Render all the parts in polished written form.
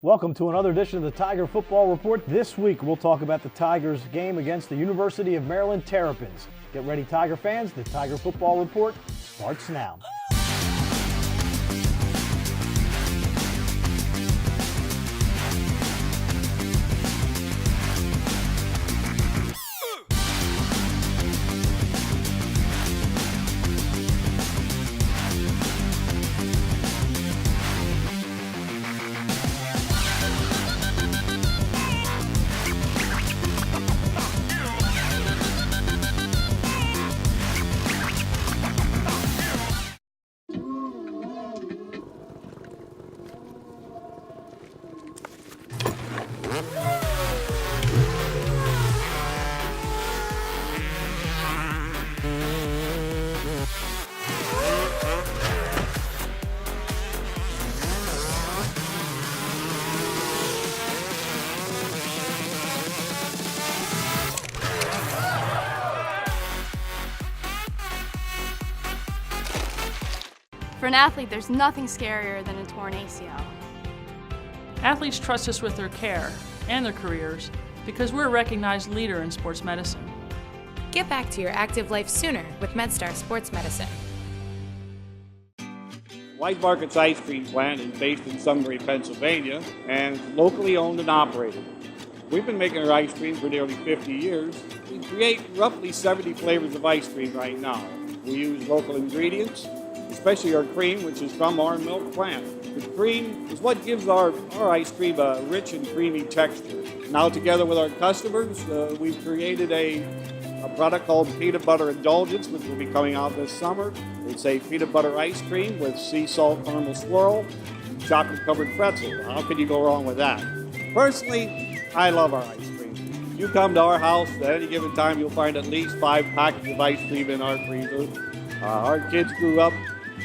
Welcome to another edition of the Tiger Football Report. This week we'll talk about the Tigers game against the University of Maryland Terrapins. Get ready, Tiger fans. The Tiger Football Report starts now. For an athlete, there's nothing scarier than a torn ACL. Athletes trust us with their care and their careers because we're a recognized leader in sports medicine. Get back to your active life sooner with MedStar Sports Medicine. Wise Market's ice cream plant is based in Sunbury, Pennsylvania, and locally owned and operated. We've been making our ice cream for nearly 50 years. We create roughly 70 flavors of ice cream right now. We use local ingredients, especially our cream, which is from our milk plant. The cream is what gives our ice cream a rich and creamy texture. Now, together with our customers, we've created a product called Peanut Butter Indulgence, which will be coming out this summer. It's a peanut butter ice cream with sea salt caramel swirl, chocolate-covered pretzel. How can you go wrong with that? Personally, I love our ice cream. If you come to our house at any given time, you'll find at least 5 packets of ice cream in our freezer. Our kids grew up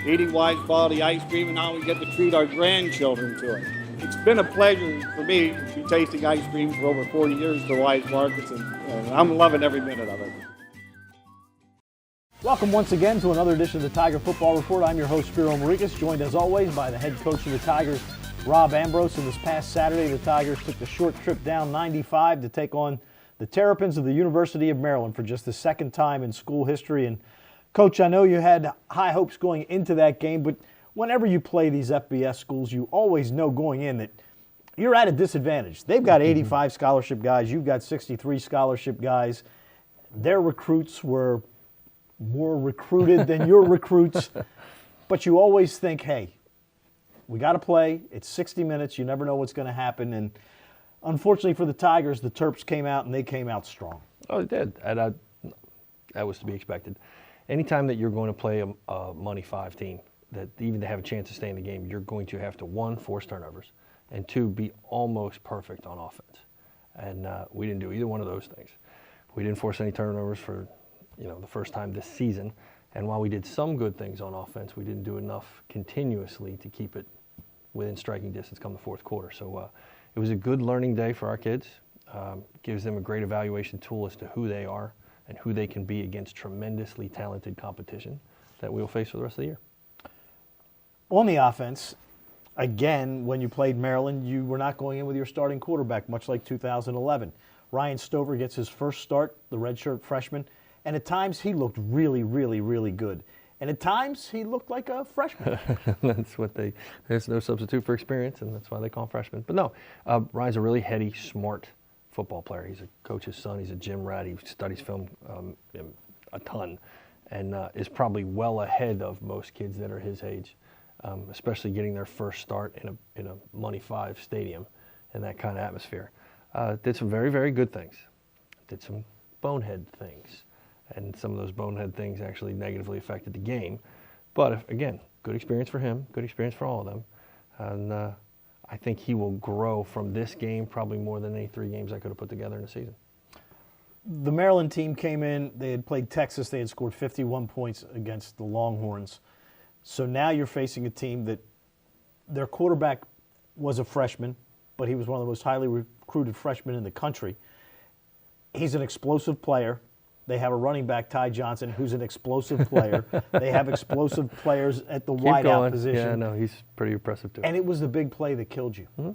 eating Wise quality ice cream, and now we get to treat our grandchildren to it. It's been a pleasure for me to be tasting ice cream for over 40 years for Wise Markets, and I'm loving every minute of it. Welcome once again to another edition of the Tiger Football Report. I'm your host, Spiro Morekas, joined as always by the head coach of the Tigers, Rob Ambrose. And this past Saturday, the Tigers took the short trip down 95 to take on the Terrapins of the University of Maryland for just the second time in school history. And Coach, I know you had high hopes going into that game, but whenever you play these FBS schools, you always know going in that you're at a disadvantage. They've got 85 scholarship guys. You've got 63 scholarship guys. Their recruits were more recruited than your recruits. But you always think, hey, we got to play. It's 60 minutes. You never know what's going to happen. And unfortunately for the Tigers, the Terps came out, and they came out strong. Oh, they did. And that was to be expected. Anytime that you're going to play a Money 5 team, that even to have a chance to stay in the game, you're going to have to, 1, force turnovers, and 2, be almost perfect on offense. And we didn't do either one of those things. We didn't force any turnovers for, the first time this season. And while we did some good things on offense, we didn't do enough continuously to keep it within striking distance come the fourth quarter. So it was a good learning day for our kids. Gives them a great evaluation tool as to who they are and who they can be against tremendously talented competition that we'll face for the rest of the year. On the offense, again, when you played Maryland, you were not going in with your starting quarterback, much like 2011. Ryan Stover gets his first start, the redshirt freshman, and at times he looked really, really, really good. And at times he looked like a freshman. There's no substitute for experience, and that's why they call him freshman. But no, Ryan's a really heady, smart football player. He's a coach's son. He's a gym rat. He studies film a ton, and is probably well ahead of most kids that are his age, especially getting their first start in a Money 5 stadium in that kind of atmosphere. Did some very, very good things. Did some bonehead things, and some of those bonehead things actually negatively affected the game. But again, good experience for him, good experience for all of them, and I think he will grow from this game probably more than any 3 games I could have put together in a season. The Maryland team came in, they had played Texas, they had scored 51 points against the Longhorns. So now you're facing a team that their quarterback was a freshman, but he was one of the most highly recruited freshmen in the country. He's an explosive player. They have a running back, Ty Johnson, who's an explosive player. They have explosive players at the wideout position. Yeah, no, he's pretty impressive too. And it was the big play that killed you. Mm-hmm.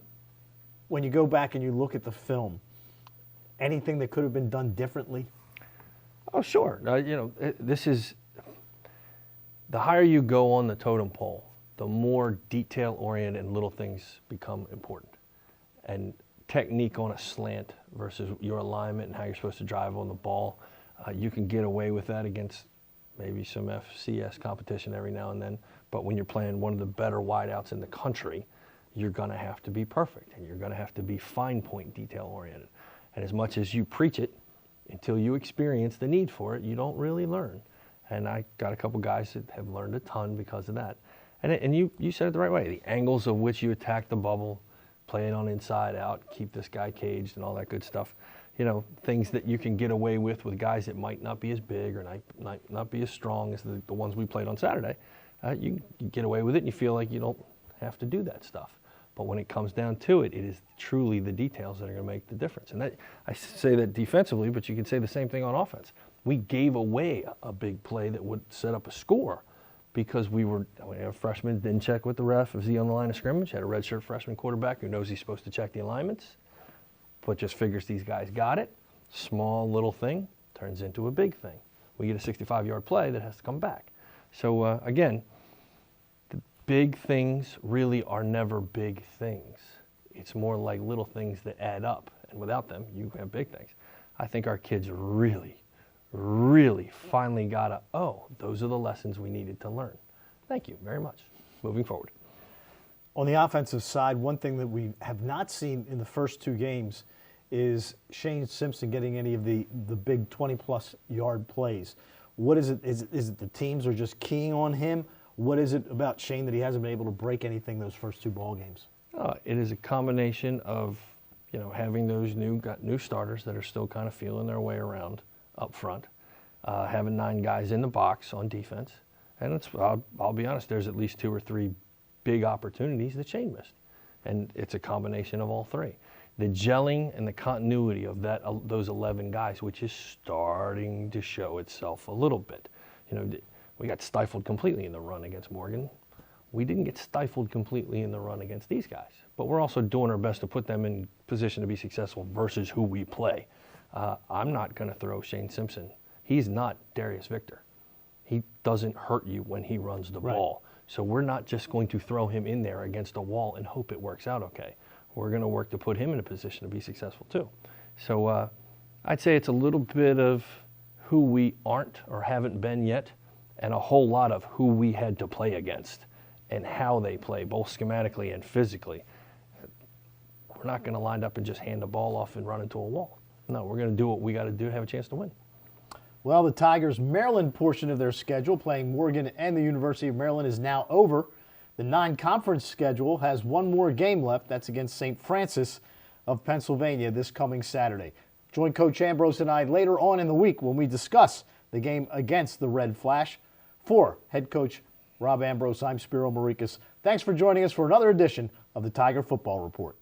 when you go back and you look at the film, anything that could have been done differently? Oh, sure. This is the higher you go on the totem pole, the more detail-oriented and little things become important. And technique on a slant versus your alignment and how you're supposed to drive on the ball, you can get away with that against maybe some FCS competition every now and then. But when you're playing one of the better wideouts in the country, you're going to have to be perfect, and you're going to have to be fine point detail-oriented. And as much as you preach it, until you experience the need for it, you don't really learn. And I got a couple guys that have learned a ton because of that. And you said it the right way. The angles of which you attack the bubble, play it on inside out, keep this guy caged and all that good stuff. Things that you can get away with guys that might not be as big or might not be as strong as the ones we played on Saturday. You get away with it and you feel like you don't have to do that stuff. But when it comes down to it, it is truly the details that are going to make the difference. And I say that defensively, but you can say the same thing on offense. We gave away a big play that would set up a score because we had a freshman, didn't check with the ref. Was he on the line of scrimmage? Had a redshirt freshman quarterback who knows he's supposed to check the alignments, but just figures these guys got it. Small little thing turns into a big thing. We get a 65-yard play that has to come back. So, again, the big things really are never big things. It's more like little things that add up, and without them, you have big things. I think our kids really finally got those are the lessons we needed to learn. Thank you very much. Moving forward. On the offensive side, one thing that we have not seen in the first two games is Shane Simpson getting any of the big 20-plus yard plays. What is it? Is it the teams are just keying on him? What is it about Shane that he hasn't been able to break anything those first two ball games? It is a combination of having those new starters that are still kind of feeling their way around up front, having 9 guys in the box on defense, and I'll be honest, there's at least 2 or 3 big opportunities that Shane missed, and it's a combination of all 3. The gelling and the continuity of those 11 guys, which is starting to show itself a little bit. We got stifled completely in the run against Morgan. We didn't get stifled completely in the run against these guys, but we're also doing our best to put them in position to be successful versus who we play. I'm not going to throw Shane Simpson. He's not Darius Victor. He doesn't hurt you when he runs the ball. So we're not just going to throw him in there against a wall and hope it works out okay. We're going to work to put him in a position to be successful too. So I'd say it's a little bit of who we aren't or haven't been yet, and a whole lot of who we had to play against and how they play, both schematically and physically. We're not going to line up and just hand the ball off and run into a wall. No, we're going to do what we got to do to have a chance to win. Well, the Tigers' Maryland portion of their schedule, playing Morgan and the University of Maryland, is now over. The non-conference schedule has one more game left. That's against St. Francis of Pennsylvania this coming Saturday. Join Coach Ambrose and I later on in the week when we discuss the game against the Red Flash. For head coach Rob Ambrose, I'm Spiro Morekas. Thanks for joining us for another edition of the Tiger Football Report.